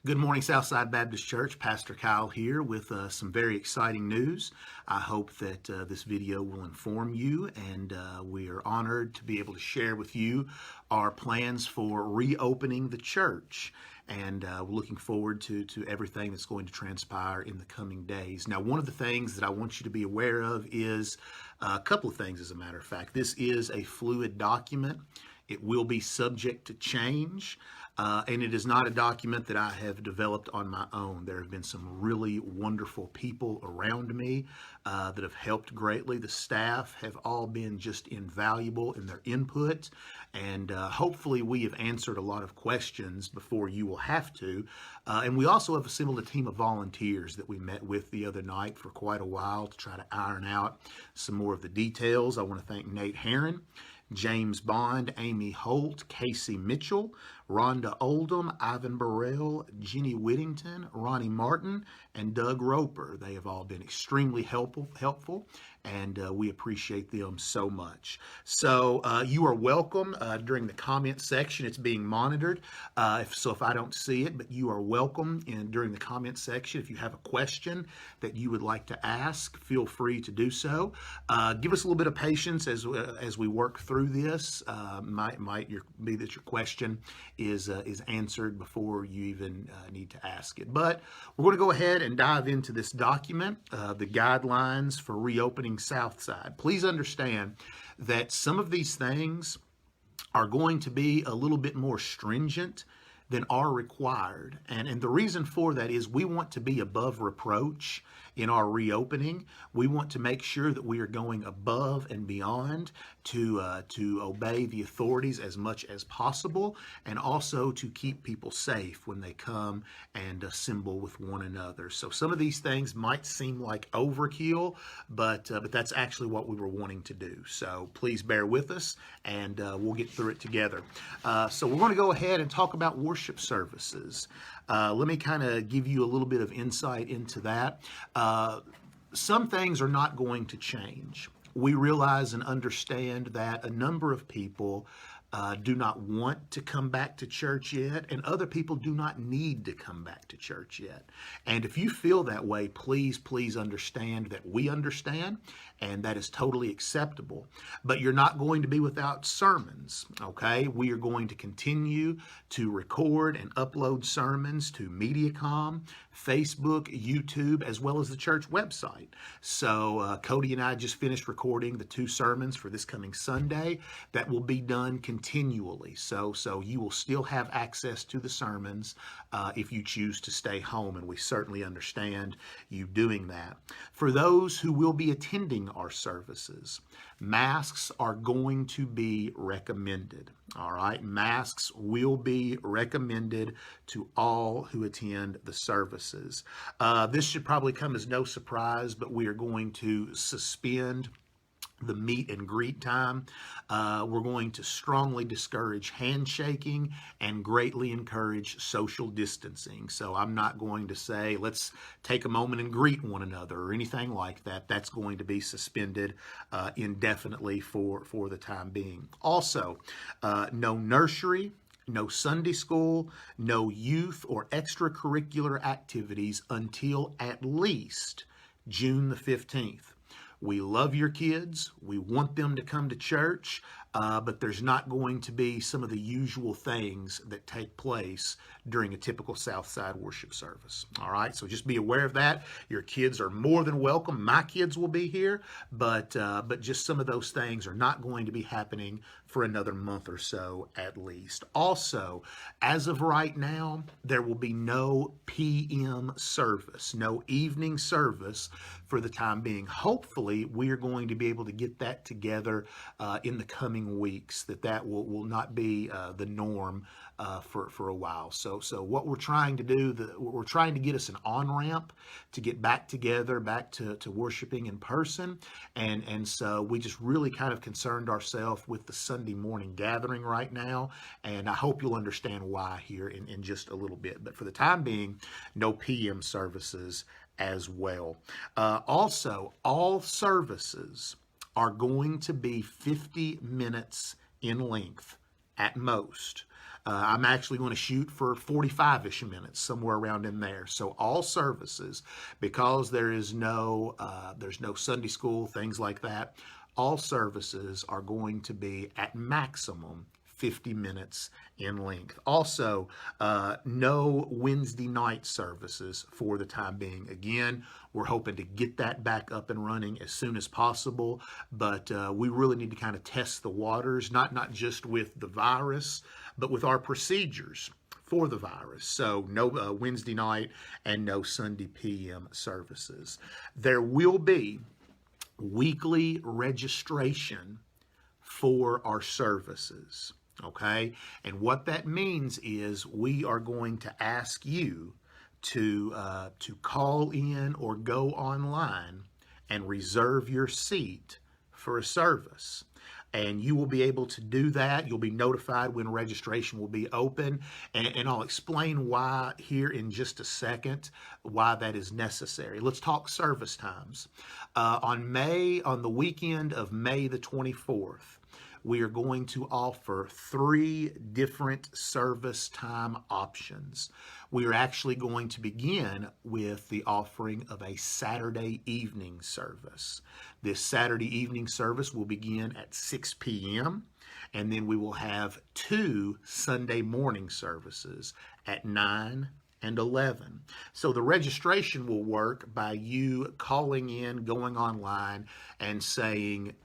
Good morning, Southside Baptist Church. Pastor Kyle here with some very exciting news. I hope that this video will inform you, and we are honored to be able to share with you our plans for reopening the church. And we're looking forward to everything that's going to transpire in the coming days. Now, one of the things that I want you to be aware of is a couple of things, as a matter of fact. This is a fluid document. It will be subject to change. And it is not a document that I have developed on my own. There have been some really wonderful people around me that have helped greatly. The staff have all been just invaluable in their input. And hopefully we have answered a lot of questions before you will have to. And we also have assembled a team of volunteers that we met with the other night for quite a while to try to iron out some more of the details. I want to thank Nate Herron, James Bond, Amy Holt, Kaycee Mitchell, Rhonda Oldham, Ivan Birrell, Jenny Whittington, Ronnie Martin, and Doug Roper. They have all been extremely helpful, and we appreciate them so much. So you are welcome during the comment section. It's being monitored, so if I don't see it, but you are welcome during the comment section. If you have a question that you would like to ask, feel free to do so. Give us a little bit of patience as we work through this. Might be that your question is answered before you even need to ask it. But we're going to go ahead and dive into this document, the guidelines for reopening Southside. Please understand that some of these things are going to be a little bit more stringent than are required. And the reason for that is we want to be above reproach in our reopening. We want to make sure that we are going above and beyond to obey the authorities as much as possible, and also to keep people safe when they come and assemble with one another. So some of these things might seem like overkill, but that's actually what we were wanting to do. So please bear with us, and we'll get through it together. So we're going to go ahead and talk about worship services. Let me kind of give you a little bit of insight into that. Some things are not going to change. We realize and understand that a number of people do not want to come back to church yet, and other people do not need to come back to church yet. And if you feel that way, please understand that we understand, and that is totally acceptable. But you're not going to be without sermons, okay? We are going to continue to record and upload sermons to MediaCom, Facebook, YouTube, as well as the church website. So Cody and I just finished recording the 2 sermons for this coming Sunday that will be done continually. So you will still have access to the sermons if you choose to stay home, and we certainly understand you doing that. For those who will be attending our services, masks are going to be recommended. All right, masks will be recommended to all who attend the services. This should probably come as no surprise, but we are going to suspend the meet and greet time. We're going to strongly discourage handshaking and greatly encourage social distancing. So I'm not going to say, let's take a moment and greet one another or anything like that. That's going to be suspended indefinitely for the time being. Also, no nursery, no Sunday school, no youth or extracurricular activities until at least June the 15th. We love your kids. We want them to come to church, but there's not going to be some of the usual things that take place during a typical Southside worship service. All right, so just be aware of that. Your kids are more than welcome. My kids will be here, but just some of those things are not going to be happening for another month or so at least. Also, as of right now, there will be no PM service, no evening service for the time being. Hopefully, we are going to be able to get that together in the coming weeks, that will not be the norm for a while. So what we're trying to do, we're trying to get us an on-ramp to get back together, back to worshiping in person. And so we just really kind of concerned ourselves with the Sunday morning gathering right now. And I hope you'll understand why here in just a little bit. But for the time being, no PM services as well. Also, all services are going to be 50 minutes in length at most. I'm actually going to shoot for 45-ish minutes, somewhere around in there. So all services, because there's no Sunday school, things like that, all services are going to be at maximum 50 minutes in length. Also, no Wednesday night services for the time being. Again, we're hoping to get that back up and running as soon as possible, but we really need to kind of test the waters, not just with the virus, but with our procedures for the virus. So no Wednesday night and no Sunday PM services. There will be weekly registration for our services. Okay, and what that means is we are going to ask you to call in or go online and reserve your seat for a service. And you will be able to do that. You'll be notified when registration will be open. And I'll explain why here in just a second, why that is necessary. Let's talk service times. On the weekend of May the 24th, we are going to offer 3 different service time options. We are actually going to begin with the offering of a Saturday evening service. This Saturday evening service will begin at 6 p.m. and then we will have 2 Sunday morning services at 9 and 11. So the registration will work by you calling in, going online, and saying,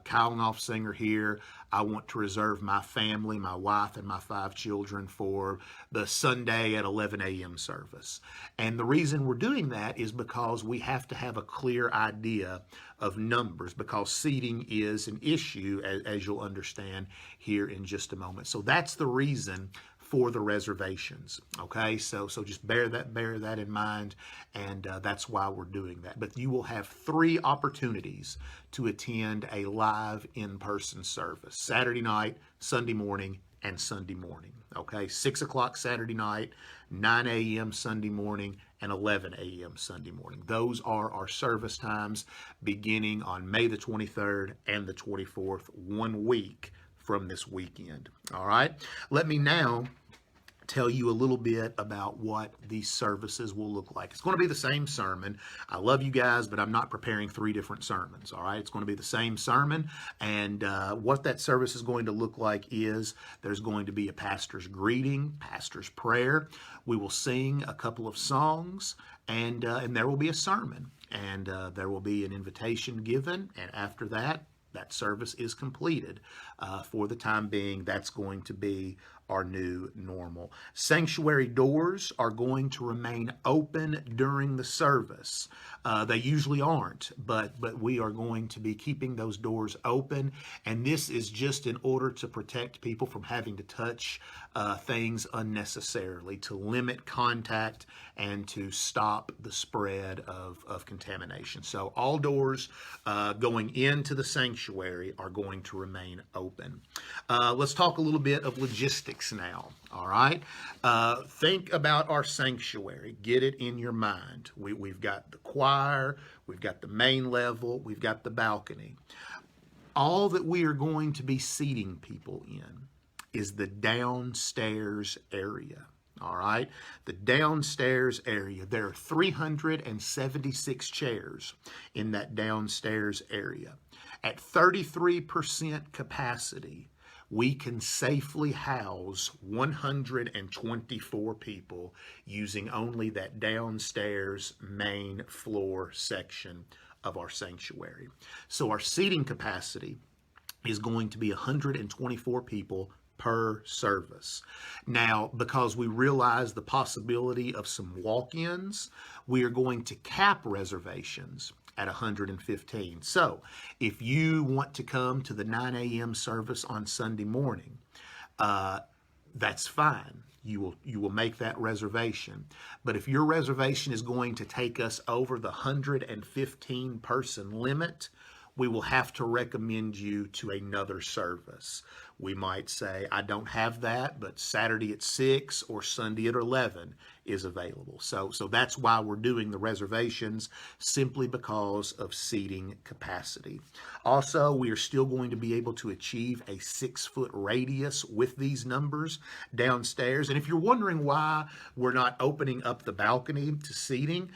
Kyle Knopfsinger here. I want to reserve my family, my wife, and my 5 children for the Sunday at 11 a.m. service. And the reason we're doing that is because we have to have a clear idea of numbers, because seating is an issue, as you'll understand here in just a moment. So that's the reason for the reservations. Okay, so just bear that in mind, and that's why we're doing that. But you will have 3 opportunities to attend a live in-person service: Saturday night, Sunday morning, and Sunday morning. Okay, 6 o'clock Saturday night, 9 a.m. Sunday morning, and 11 a.m. Sunday morning. Those are our service times beginning on May the 23rd and the 24th, 1 week from this weekend. All right, let me now tell you a little bit about what these services will look like. It's going to be the same sermon. I love you guys, but I'm not preparing 3 different sermons. All right, it's going to be the same sermon, and what that service is going to look like is there's going to be a pastor's greeting, pastor's prayer. We will sing a couple of songs, and there will be a sermon, and there will be an invitation given, and after that service is completed. For the time being, that's going to be our new normal. Sanctuary doors are going to remain open during the service. They usually aren't, but we are going to be keeping those doors open, and this is just in order to protect people from having to touch things unnecessarily, to limit contact and to stop the spread of contamination. So all doors going into the sanctuary are going to remain open. Let's talk a little bit of logistics now. All right. Think about our sanctuary. Get it in your mind. We've got the choir, we've got the main level, we've got the balcony. All that we are going to be seating people in is the downstairs area. All right, the downstairs area. There are 376 chairs in that downstairs area. At 33% capacity, we can safely house 124 people using only that downstairs main floor section of our sanctuary. So our seating capacity is going to be 124 people per service. Now, because we realize the possibility of some walk-ins, we are going to cap reservations at 115. So if you want to come to the 9 a.m. service on Sunday morning, that's fine. You will make that reservation. But if your reservation is going to take us over the 115 person limit, we will have to recommend you to another service. We might say, I don't have that, but Saturday at 6 or Sunday at 11 is available. So that's why we're doing the reservations, simply because of seating capacity. Also, we are still going to be able to achieve a 6-foot radius with these numbers downstairs. And if you're wondering why we're not opening up the balcony to seating,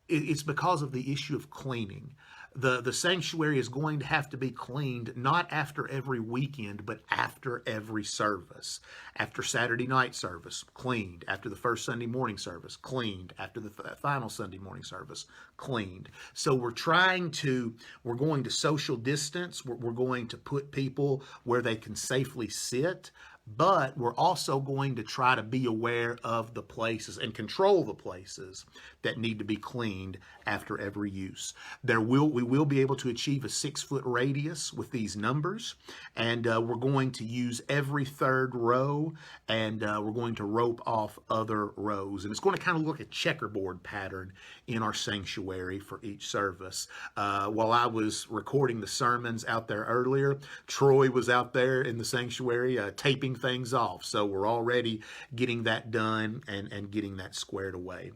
it's because of the issue of cleaning. The sanctuary is going to have to be cleaned not after every weekend, but after every service. After Saturday night service, cleaned. After the first Sunday morning service, cleaned. After the final Sunday morning service, cleaned. So we're going to social distance. We're going to put people where they can safely sit. But we're also going to try to be aware of the places and control the places that need to be cleaned after every use. We will be able to achieve a 6-foot radius with these numbers, and we're going to use every third row, and we're going to rope off other rows. And it's going to kind of look a checkerboard pattern in our sanctuary for each service. While I was recording the sermons out there earlier, Troy was out there in the sanctuary taping things off. So we're already getting that done and getting that squared away.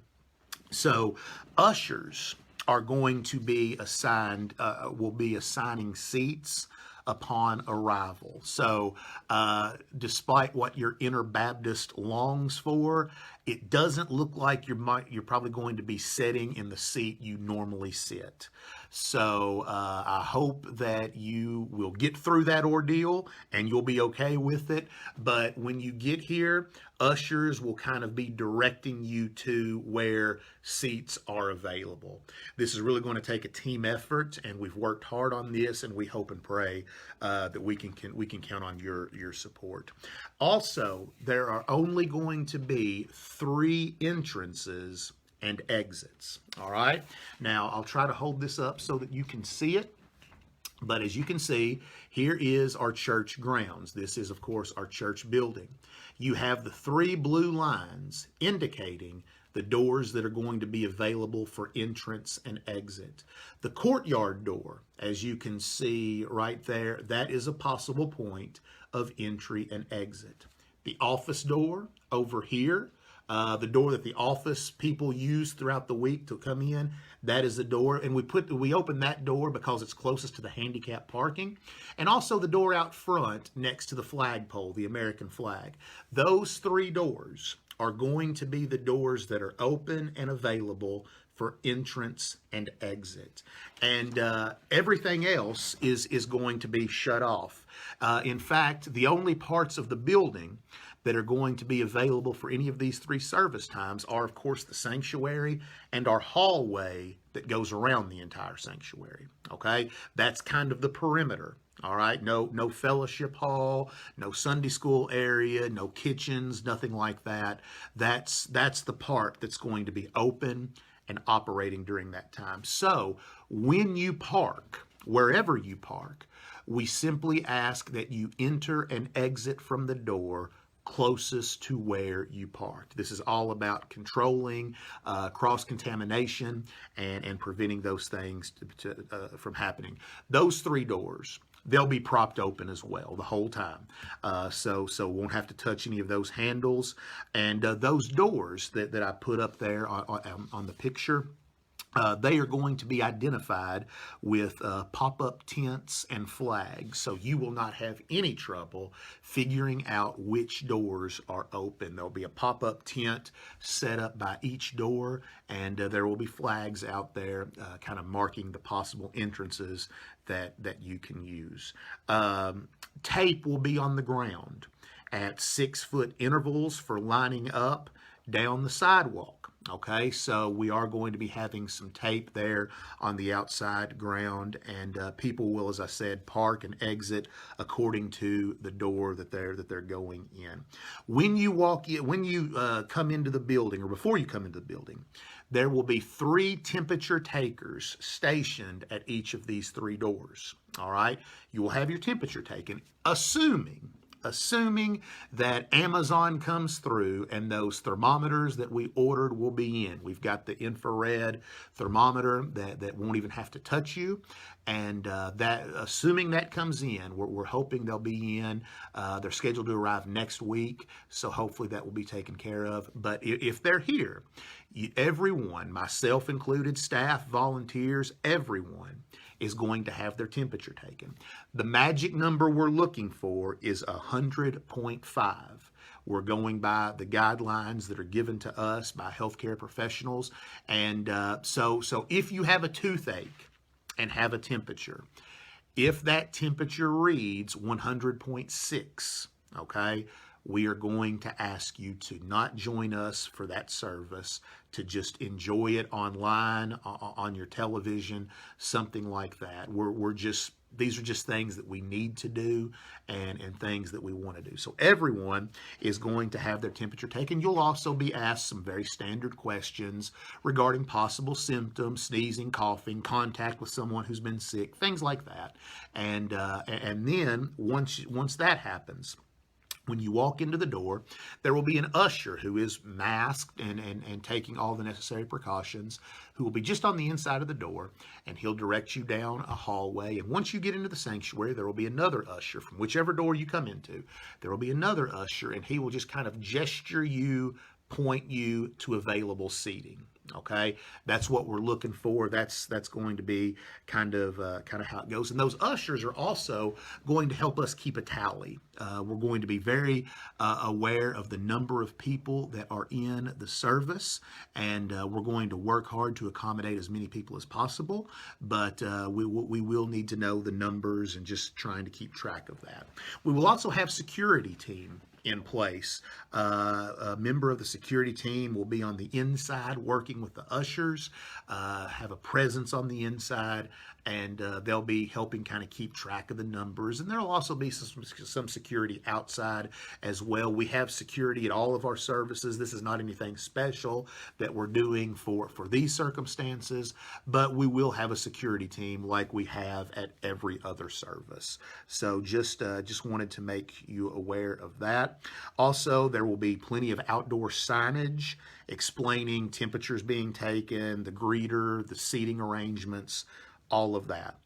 So ushers are going to be assigned, will be assigning seats upon arrival. So despite what your inner Baptist longs for, it doesn't look like you're probably going to be sitting in the seat you normally sit. So I hope that you will get through that ordeal and you'll be okay with it. But when you get here, ushers will kind of be directing you to where seats are available. This is really going to take a team effort, and we've worked hard on this, and we hope and pray that we can count on your support. Also, there are only going to be 3 entrances and exits. All right. Now I'll try to hold this up so that you can see it. But as you can see, here is our church grounds. This is, of course, our church building. You have the 3 blue lines indicating the doors that are going to be available for entrance and exit. The courtyard door, as you can see right there, that is a possible point of entry and exit. The office door over here, the door that the office people use throughout the week to come in, that is the door. And we open that door because it's closest to the handicap parking. And also the door out front next to the flagpole, the American flag. Those 3 doors are going to be the doors that are open and available for entrance and exit. And everything else is going to be shut off. In fact, the only parts of the building that are going to be available for any of these 3 service times are, of course, the sanctuary and our hallway that goes around the entire sanctuary. Okay, that's kind of the perimeter. All right, no fellowship hall, no Sunday school area, no kitchens, nothing like that. That's the part that's going to be open and operating during that time. So when you park, wherever you park, we simply ask that you enter and exit from the door closest to where you parked. This is all about controlling cross-contamination and preventing those things from happening. Those 3 doors, they'll be propped open as well the whole time. So won't have to touch any of those handles. And those doors that I put up there on the picture, they are going to be identified with pop-up tents and flags, so you will not have any trouble figuring out which doors are open. There'll be a pop-up tent set up by each door, and there will be flags out there kind of marking the possible entrances that you can use. Tape will be on the ground at 6-foot intervals for lining up down the sidewalk. Okay, so we are going to be having some tape there on the outside ground, and people will, as I said, park and exit according to the door that they're going in. When you walk in, when you come into the building, or before you come into the building, there will be 3 temperature takers stationed at each of these 3 doors. All right, you will have your temperature taken, assuming assuming that Amazon comes through and those thermometers that we ordered will be in. We've got the infrared thermometer that won't even have to touch you. And that, assuming that comes in, we're hoping they'll be in. They're scheduled to arrive next week, so hopefully that will be taken care of. But if they're here, everyone, myself included, staff, volunteers, everyone is going to have their temperature taken. The magic number we're looking for is 100.5. We're going by the guidelines that are given to us by healthcare professionals. And so if you have a toothache and have a temperature, if that temperature reads 100.6, okay, we are going to ask you to not join us for that service, to just enjoy it online, on your television, something like that. These are just things that we need to do and things that we want to do. So everyone is going to have their temperature taken. You'll also be asked some very standard questions regarding possible symptoms, sneezing, coughing, contact with someone who's been sick, things like that. And then once that happens, when you walk into the door, there will be an usher who is masked and taking all the necessary precautions, who will be just on the inside of the door, and he'll direct you down a hallway. And once you get into the sanctuary, there will be another usher from whichever door you come into. There will be another usher, and he will just kind of gesture you, point you to available seating. Okay, that's what we're looking for. That's going to be kind of how it goes. And those ushers are also going to help us keep a tally. We're going to be very aware of the number of people that are in the service, and we're going to work hard to accommodate as many people as possible. But we will need to know the numbers and just trying to keep track of that. We will also have security team in place. A member of the security team will be on the inside working with the ushers, have a presence on the inside, and they'll be helping kind of keep track of the numbers. And there'll also be some security outside as well. We have security at all of our services. This is not anything special that we're doing for these circumstances, but we will have a security team like we have at every other service. So just wanted to make you aware of that. Also, there will be plenty of outdoor signage explaining temperatures being taken, the greeter, the seating arrangements, all of that.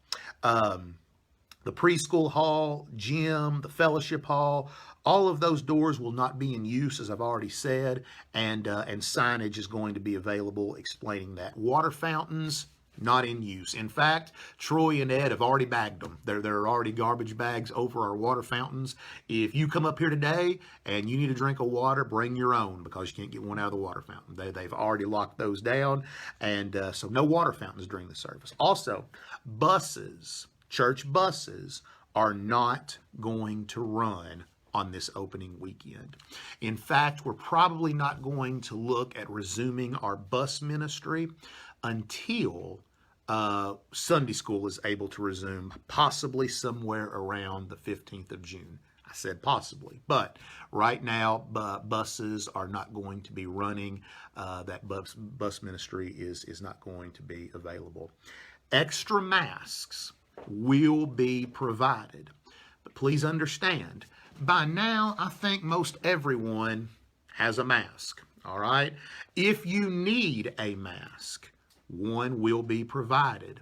The preschool hall, gym, the fellowship hall, all of those doors will not be in use, as I've already said, and signage is going to be available explaining that. Water fountains, not in use. In fact, Troy and Ed have already bagged them. There are already garbage bags over our water fountains. If you come up here today and you need a drink of water, bring your own, because you can't get one out of the water fountain. They've already locked those down, and so no water fountains during the service. Also, buses, church buses, are not going to run on this opening weekend. In fact, we're probably not going to look at resuming our bus ministry until Sunday school is able to resume, possibly somewhere around the 15th of June. I said possibly, but right now buses are not going to be running. That bus ministry is not going to be available. Extra masks will be provided, but please understand, by now I think most everyone has a mask. All right, if you need a mask, one will be provided.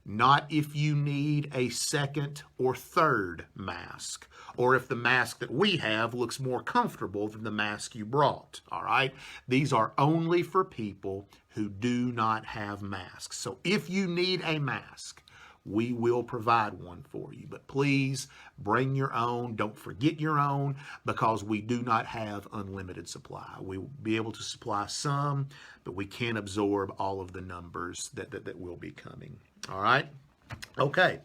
Not if you need a second or third mask, or if the mask that we have looks more comfortable than the mask you brought. All right, these are only for people who do not have masks. So if you need a mask, we will provide one for you. But please bring your own. Don't forget your own, because we do not have unlimited supply. We will be able to supply some, but we can't absorb all of the numbers that will be coming. All right? Okay.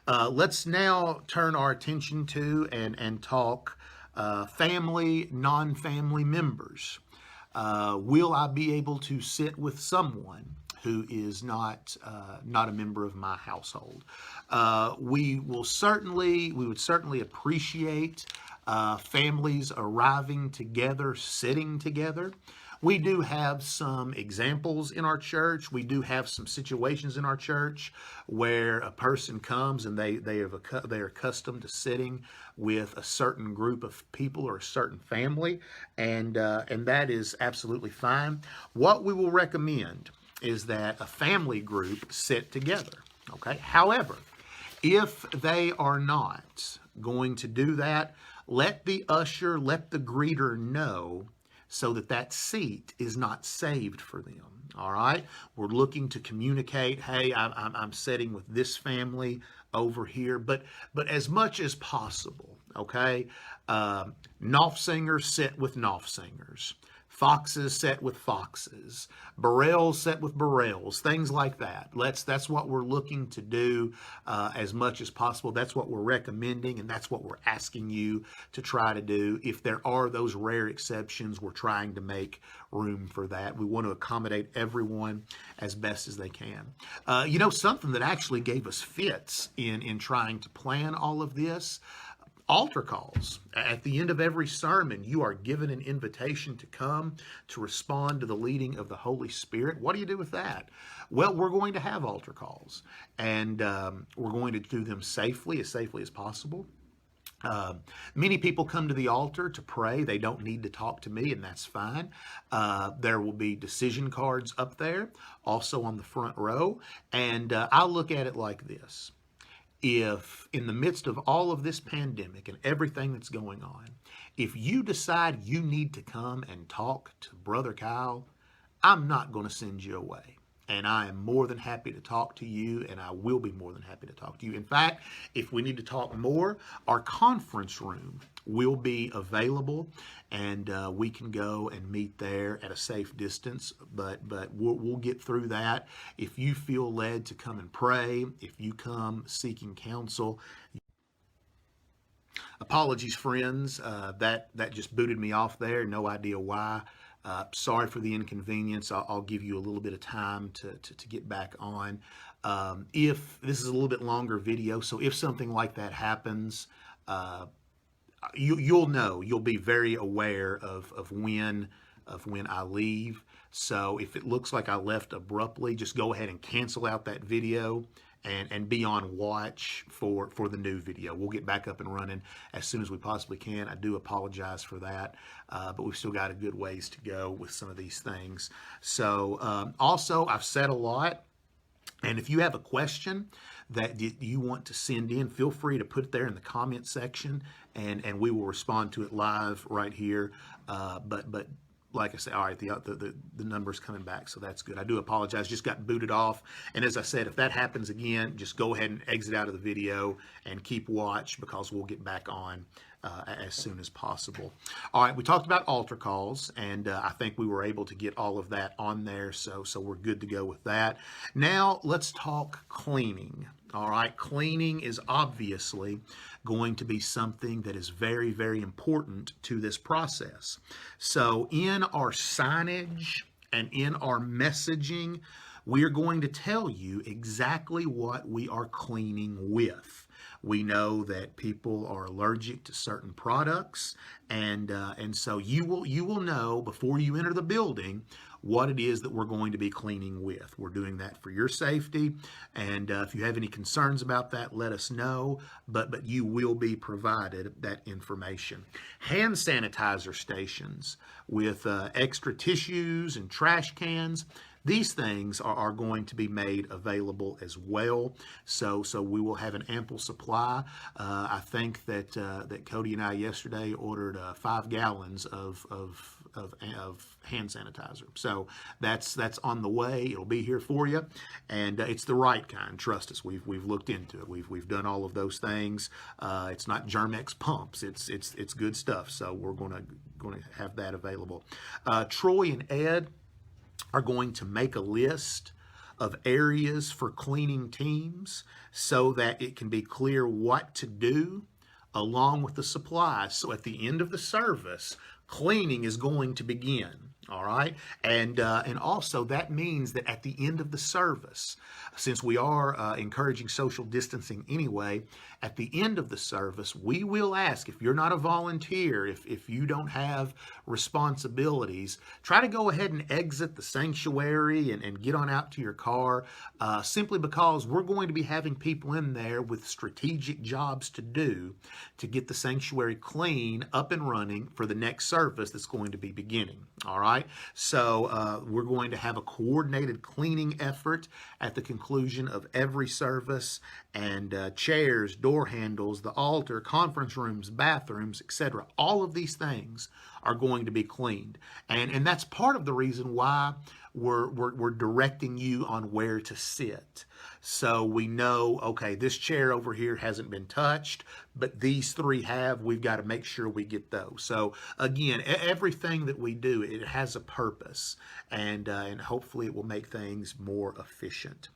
Let's now turn our attention to and talk family, non-family members. Will I be able to sit with someone who is not a member of my household? We would certainly appreciate families arriving together, sitting together. We do have some examples in our church. We do have some situations in our church where a person comes and they are accustomed to sitting with a certain group of people or a certain family, and that is absolutely fine. What we will recommend is that a family group sit together. Okay. However, if they are not going to do that, let the usher, let the greeter know so that that seat is not saved for them. All right. We're looking to communicate, hey, I'm sitting with this family over here, but as much as possible, okay, Knopfsingers sit with Knopfsingers. Foxes set with foxes, Birrells set with Birrells, things like that. That's what we're looking to do as much as possible. That's what we're recommending, and that's what we're asking you to try to do. If there are those rare exceptions, we're trying to make room for that. We want to accommodate everyone as best as they can. Something that actually gave us fits in trying to plan all of this, altar calls. At the end of every sermon, you are given an invitation to come to respond to the leading of the Holy Spirit. What do you do with that? Well, we're going to have altar calls, and we're going to do them safely as possible. Many people come to the altar to pray. They don't need to talk to me, and that's fine. There will be decision cards up there, also on the front row, and I'll look at it like this. If in the midst of all of this pandemic and everything that's going on, if you decide you need to come and talk to Brother Kyle, I'm not going to send you away. And I am more than happy to talk to you, and I will be more than happy to talk to you. In fact, if we need to talk more, our conference room will be available, and we can go and meet there at a safe distance. But we'll get through that. If you feel led to come and pray, if you come seeking counsel, apologies, friends. That just booted me off there. No idea why. Sorry for the inconvenience. I'll give you a little bit of time to get back on. If this is a little bit longer video, so if something like that happens, you'll know. You'll be very aware of when I leave. So if it looks like I left abruptly, just go ahead and cancel out that video and be on watch for the new video. We'll get back up and running as soon as we possibly can. I do apologize for that, but we've still got a good ways to go with some of these things. So also, I've said a lot, and if you have a question that you want to send in, feel free to put it there in the comment section, and we will respond to it live right here. But like I said, all right, the number's coming back, so that's good. I do apologize, just got booted off. And as I said, if that happens again, just go ahead and exit out of the video and keep watch, because we'll get back on as soon as possible. All right, we talked about altar calls, and I think we were able to get all of that on there, so we're good to go with that. Now, let's talk cleaning. All right, cleaning is obviously going to be something that is very, very important to this process. So in our signage and in our messaging, we are going to tell you exactly what we are cleaning with. We know that people are allergic to certain products, and so you will know before you enter the building what it is that we're going to be cleaning with. We're doing that for your safety, and if you have any concerns about that, let us know, but you will be provided that information. Hand sanitizer stations with extra tissues and trash cans, these things are going to be made available as well. So we will have an ample supply. I think that Cody and I yesterday ordered 5 gallons of hand sanitizer. So that's on the way. It'll be here for you, and it's the right kind. Trust us. We've looked into it. We've done all of those things. It's not Germex pumps. It's good stuff. So we're going to have that available. Troy and Ed are going to make a list of areas for cleaning teams so that it can be clear what to do along with the supplies. So at the end of the service, cleaning is going to begin. All right. And also that means that at the end of the service, since we are encouraging social distancing anyway, at the end of the service, we will ask, if you're not a volunteer, if you don't have responsibilities, try to go ahead and exit the sanctuary and get on out to your car, simply because we're going to be having people in there with strategic jobs to do to get the sanctuary clean, up and running for the next service that's going to be beginning. All right. So we're going to have a coordinated cleaning effort at the conclusion of every service, and chairs, door handles, the altar, conference rooms, bathrooms, etc. All of these things are going to be cleaned. And that's part of the reason why we're directing you on where to sit. So we know, okay, this chair over here hasn't been touched, but these three have. We've got to make sure we get those. So again, everything that we do, it has a purpose, and hopefully it will make things more efficient.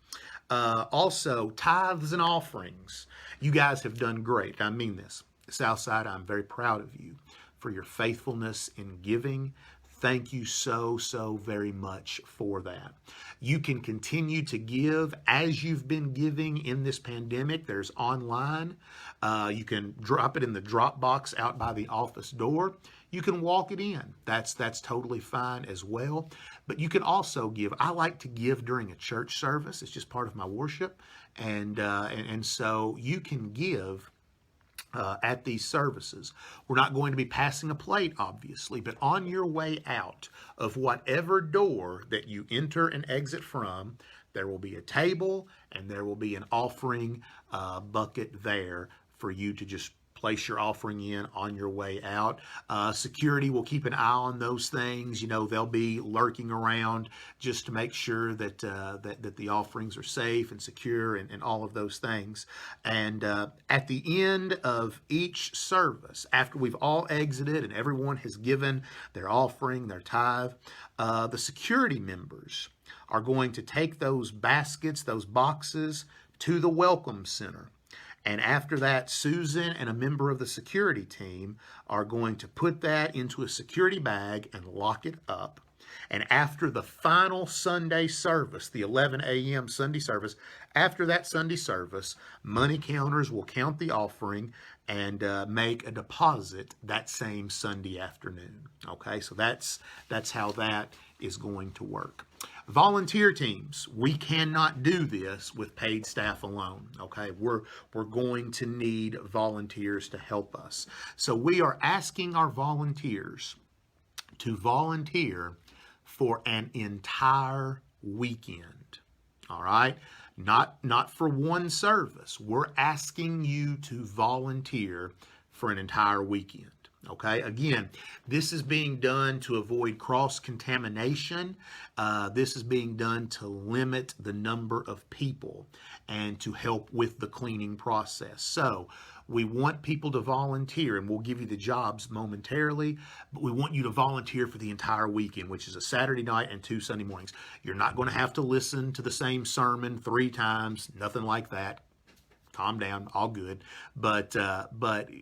Also, tithes and offerings. You guys have done great. I mean this. Southside, I'm very proud of you for your faithfulness in giving. Thank you so very much for that. You can continue to give as you've been giving in this pandemic. There's online. You can drop it in the drop box out by the office door. You can walk it in. That's totally fine as well. But you can also give. I like to give during a church service. It's just part of my worship. And so you can give at these services. We're not going to be passing a plate, obviously, but on your way out of whatever door that you enter and exit from, there will be a table and there will be an offering bucket there for you to just place your offering in on your way out. Security will keep an eye on those things. You know, they'll be lurking around just to make sure that that the offerings are safe and secure and all of those things. And at the end of each service, after we've all exited and everyone has given their offering, their tithe, the security members are going to take those baskets, those boxes, to the Welcome Center. And after that, Susan and a member of the security team are going to put that into a security bag and lock it up. And after the final Sunday service, the 11 a.m. Sunday service, after that Sunday service, money counters will count the offering and make a deposit that same Sunday afternoon. Okay, so that's how that is going to work. Volunteer teams, we cannot do this with paid staff alone, okay? We're going to need volunteers to help us. So we are asking our volunteers to volunteer for an entire weekend, all right? Not for one service. We're asking you to volunteer for an entire weekend. Okay, again, this is being done to avoid cross-contamination. This is being done to limit the number of people and to help with the cleaning process. So we want people to volunteer, and we'll give you the jobs momentarily, but we want you to volunteer for the entire weekend, which is a Saturday night and 2 Sunday mornings. You're not going to have to listen to the same sermon 3 times, nothing like that. Calm down, all good. But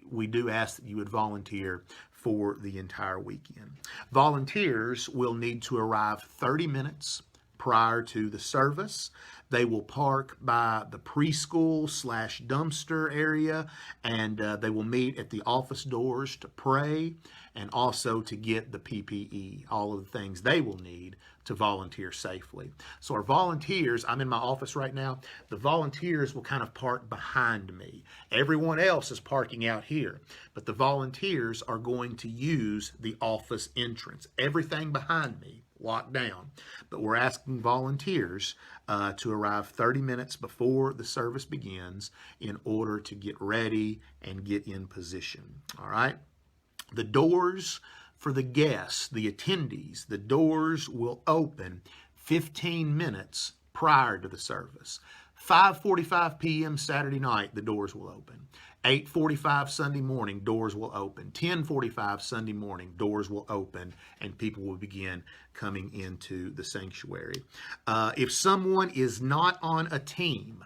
we do ask that you would volunteer for the entire weekend. Volunteers will need to arrive 30 minutes prior to the service. They will park by the preschool/dumpster area, and they will meet at the office doors to pray and also to get the PPE, all of the things they will need to volunteer safely. So our volunteers, I'm in my office right now, the volunteers will kind of park behind me. Everyone else is parking out here, but the volunteers are going to use the office entrance. Everything behind me locked down, but we're asking volunteers to arrive 30 minutes before the service begins in order to get ready and get in position. All right. The doors for the guests, the attendees, the doors will open 15 minutes prior to the service. 5:45 p.m. Saturday night, the doors will open. 8:45 Sunday morning, doors will open. 10:45 Sunday morning, doors will open, and people will begin coming into the sanctuary. If someone is not on a team,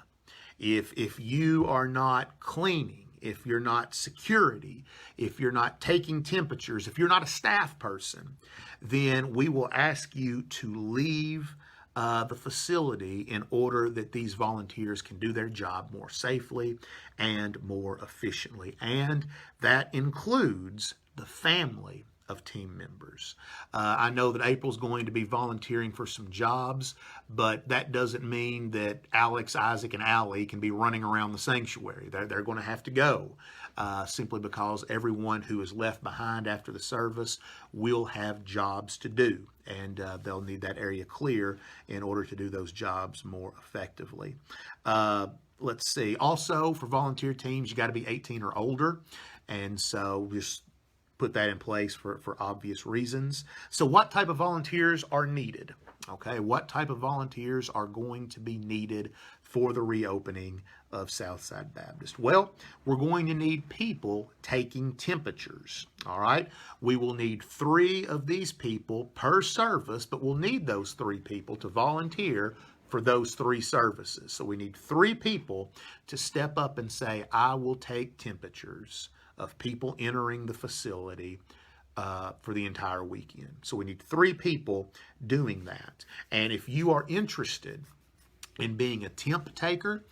if you are not cleaning, if you're not security, if you're not taking temperatures, if you're not a staff person, then we will ask you to leave the facility in order that these volunteers can do their job more safely and more efficiently. And that includes the family of team members. I know that April's going to be volunteering for some jobs, but that doesn't mean that Alex, Isaac, and Allie can be running around the sanctuary. They're going to have to go simply because everyone who is left behind after the service will have jobs to do, and they'll need that area clear in order to do those jobs more effectively. Let's see. Also, for volunteer teams, you got to be 18 or older, and so just put that in place for obvious reasons. So what type of volunteers are needed? Okay, what type of volunteers are going to be needed for the reopening of Southside Baptist? Well, we're going to need people taking temperatures, all right? We will need 3 of these people per service, but we'll need those 3 people to volunteer for those 3 services. So we need 3 people to step up and say, I will take temperatures of people entering the facility for the entire weekend. So we need 3 people doing that. And if you are interested in being a temp taker,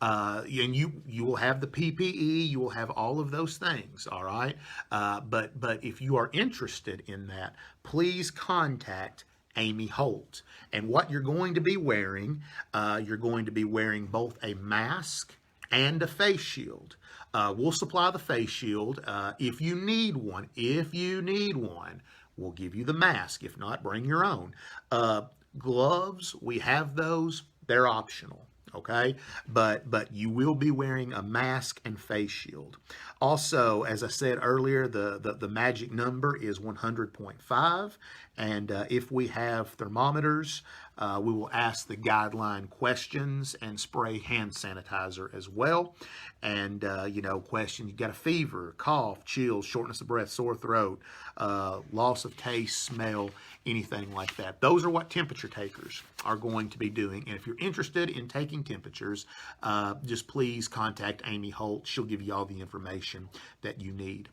and you will have the PPE, you will have all of those things, all right? But if you are interested in that, please contact Amy Holt. And what you're going to be wearing, you're going to be wearing both a mask and a face shield. We'll supply the face shield. If you need one, we'll give you the mask. If not, bring your own. Gloves, we have those. They're optional, okay? But you will be wearing a mask and face shield. Also, as I said earlier, the magic number is 100.5. And if we have thermometers, we will ask the guideline questions and spray hand sanitizer as well. And, question, you got a fever, cough, chills, shortness of breath, sore throat, loss of taste, smell, anything like that. Those are what temperature takers are going to be doing. And if you're interested in taking temperatures, just please contact Amy Holt. She'll give you all the information that you need.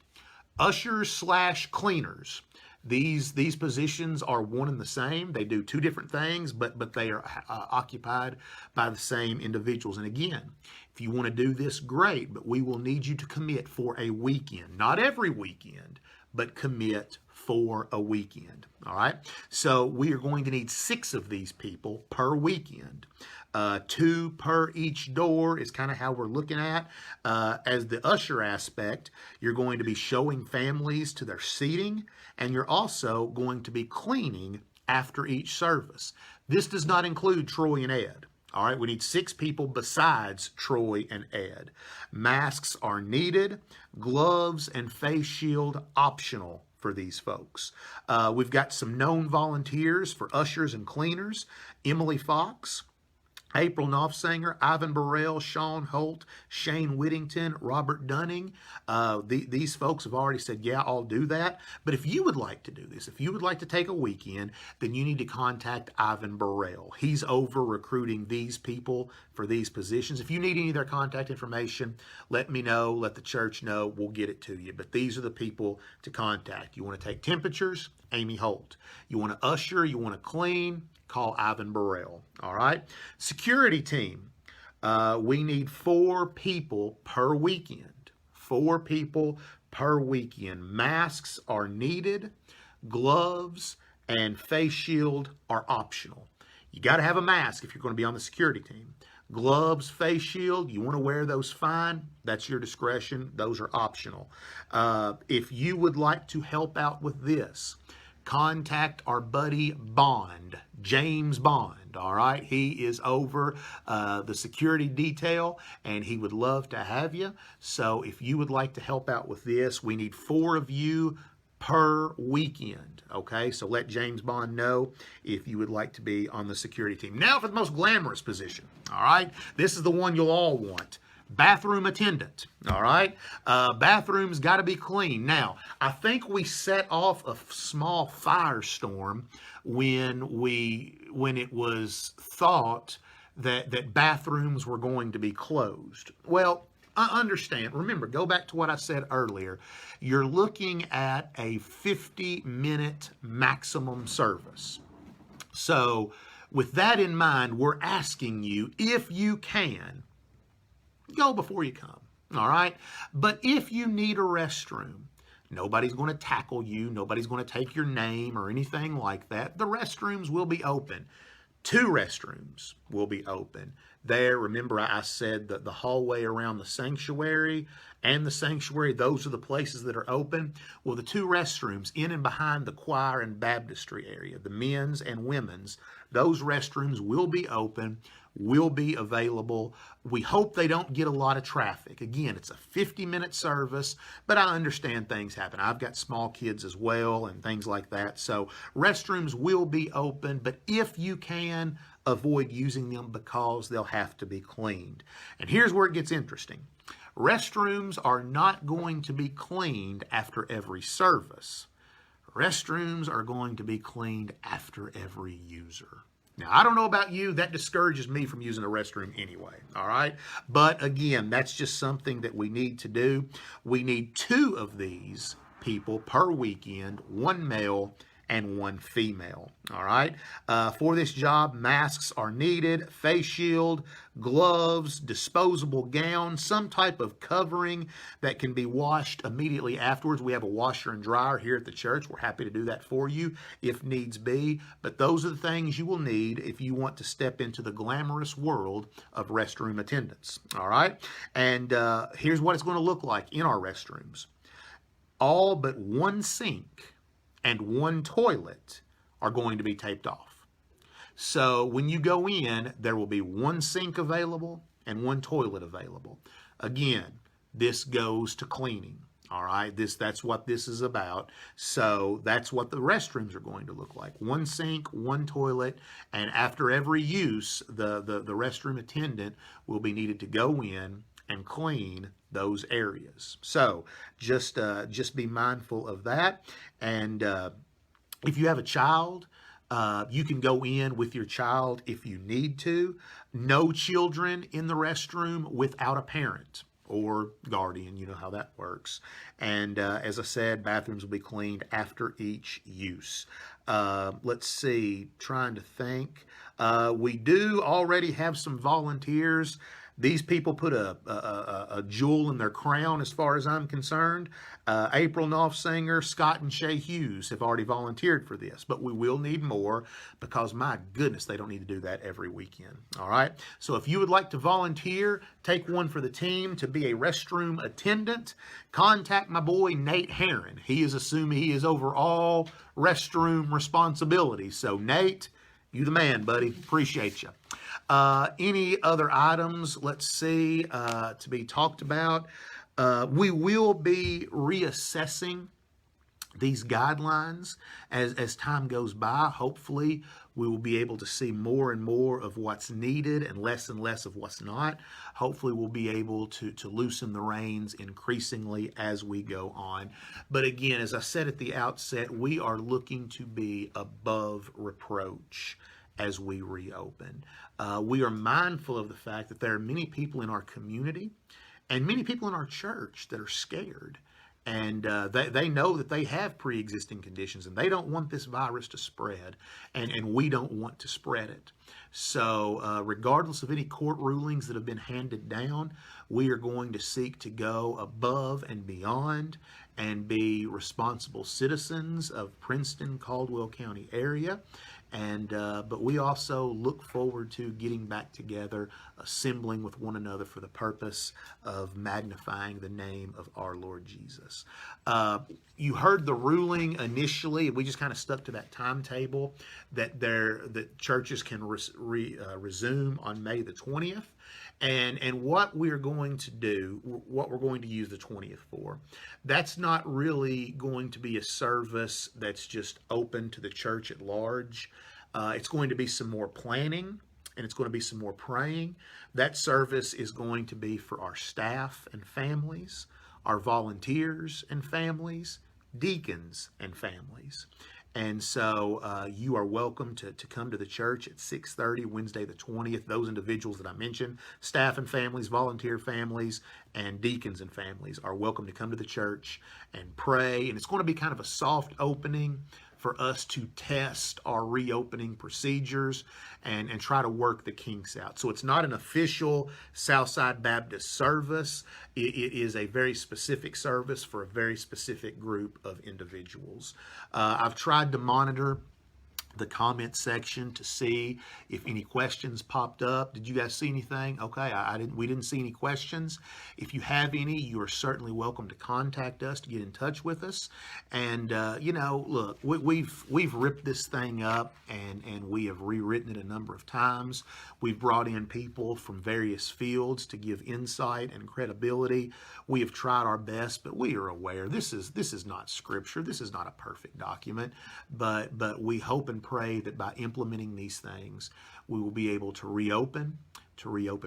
Ushers/cleaners. These positions are one and the same. They do 2 different things, but they are occupied by the same individuals. And again, if you want to do this, great, but we will need you to commit for a weekend. Not every weekend, but commit for a weekend, all right? So we are going to need 6 of these people per weekend. 2 per each door is kind of how we're looking at. As the usher aspect, you're going to be showing families to their seating, and you're also going to be cleaning after each service. This does not include Troy and Ed. All right, we need 6 people besides Troy and Ed. Masks are needed. Gloves and face shield optional for these folks. We've got some known volunteers for ushers and cleaners. Emily Fox, April Knopfsanger, Ivan Birrell, Sean Holt, Shane Whittington, Robert Dunning. These folks have already said, yeah, I'll do that. But if you would like to do this, if you would like to take a weekend, then you need to contact Ivan Birrell. He's over recruiting these people for these positions. If you need any of their contact information, let me know, let the church know, we'll get it to you. But these are the people to contact. You want to take temperatures? Amy Holt. You want to usher, you want to clean? Call Ivan Birrell, all right? Security team, we need 4 people per weekend. 4 people per weekend. Masks are needed. Gloves and face shield are optional. You got to have a mask if you're going to be on the security team. Gloves, face shield, you want to wear those fine. That's your discretion. Those are optional. If you would like to help out with this, contact our buddy Bond, James Bond, all right? He is over the security detail, and he would love to have you. So if you would like to help out with this, we need 4 of you per weekend, okay? So let James Bond know if you would like to be on the security team. Now for the most glamorous position, all right? This is the one you'll all want. Bathroom attendant, all right? Bathrooms got to be clean. Now, I think we set off a small firestorm when it was thought that bathrooms were going to be closed. Well, Understand, remember, go back to what I said earlier. You're looking at a 50-minute maximum service. So with that in mind, we're asking you, if you can, go before you come, all right? But if you need a restroom, nobody's going to tackle you. Nobody's going to take your name or anything like that. The restrooms will be open. 2 restrooms will be open. There, remember I said that the hallway around the sanctuary and the sanctuary, those are the places that are open. Well, the 2 restrooms in and behind the choir and baptistry area, the men's and women's, those restrooms will be open, will be available. We hope they don't get a lot of traffic. Again, it's a 50-minute service, but I understand things happen. I've got small kids as well and things like that. So restrooms will be open, but if you can, avoid using them because they'll have to be cleaned. And here's where it gets interesting. Restrooms are not going to be cleaned after every service. Restrooms are going to be cleaned after every user. Now, I don't know about you, that discourages me from using a restroom anyway, all right? But again, that's just something that we need to do. We need 2 of these people per weekend, 1 male and 1 female, all right? For this job, masks are needed, face shield, gloves, disposable gown, some type of covering that can be washed immediately afterwards. We have a washer and dryer here at the church. We're happy to do that for you if needs be. But those are the things you will need if you want to step into the glamorous world of restroom attendance, all right? And here's what it's going to look like in our restrooms. All but 1 sink and 1 toilet are going to be taped off. So when you go in, there will be 1 sink available and 1 toilet available. Again, this goes to cleaning, all right? That's what this is about. So that's what the restrooms are going to look like. 1 sink, 1 toilet, and after every use, the restroom attendant will be needed to go in and clean those areas. So just be mindful of that. And if you have a child, you can go in with your child if you need to. No children in the restroom without a parent or guardian. You know how that works. And as I said, bathrooms will be cleaned after each use. Let's see, trying to think. We do already have some volunteers. These people put a jewel in their crown as far as I'm concerned. April Knopfsinger, Scott and Shay Hughes have already volunteered for this, but we will need more because, my goodness, they don't need to do that every weekend. All right? So if you would like to volunteer, take one for the team to be a restroom attendant, contact my boy Nate Herron. He is over all restroom responsibilities. So Nate, you the man, buddy. Appreciate you. Any other items, let's see, to be talked about? We will be reassessing these guidelines as time goes by. Hopefully, we will be able to see more and more of what's needed and less of what's not. Hopefully, we'll be able to loosen the reins increasingly as we go on. But again, as I said at the outset, we are looking to be above reproach as we reopen. We are mindful of the fact that there are many people in our community and many people in our church that are scared. And they know that they have pre-existing conditions and they don't want this virus to spread, and we don't want to spread it. So regardless of any court rulings that have been handed down, we are going to seek to go above and beyond and be responsible citizens of Princeton, Caldwell County area. And but we also look forward to getting back together, assembling with one another for the purpose of magnifying the name of our Lord Jesus. You heard the ruling initially. We just kind of stuck to that timetable that churches can resume on May the 20th. And what we're going to do, what we're going to use the 20th for, that's not really going to be a service that's just open to the church at large. It's going to be some more planning, and it's going to be some more praying. That service is going to be for our staff and families, our volunteers and families, deacons and families. And so you are welcome to come to the church at 6:30, Wednesday the 20th. Those individuals that I mentioned, staff and families, volunteer families, and deacons and families are welcome to come to the church and pray. And it's going to be kind of a soft opening for us to test our reopening procedures and try to work the kinks out. So it's not an official Southside Baptist service. It is a very specific service for a very specific group of individuals. I've tried to monitor the comment section to see if any questions popped up. Did you guys see anything? Okay, we didn't see any questions. If you have any, you are certainly welcome to contact us to get in touch with us. And look, we've ripped this thing up and we have rewritten it a number of times. We've brought in people from various fields to give insight and credibility. We have tried our best, but we are aware this is not scripture. This is not a perfect document, but we hope and pray that by implementing these things, we will be able to reopen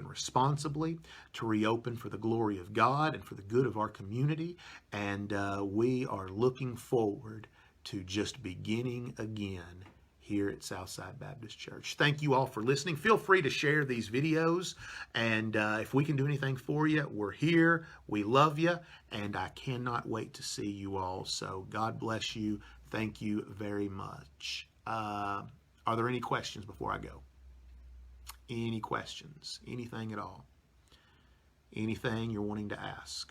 responsibly, to reopen for the glory of God and for the good of our community. And we are looking forward to just beginning again here at Southside Baptist Church. Thank you all for listening. Feel free to share these videos. And if we can do anything for you, we're here. We love you. And I cannot wait to see you all. So God bless you. Thank you very much. Are there any questions before I go? Any questions? Anything at all? Anything you're wanting to ask?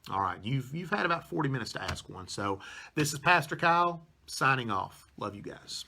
All right, you've had about 40 minutes to ask one. So this is Pastor Kyle signing off. Love you guys.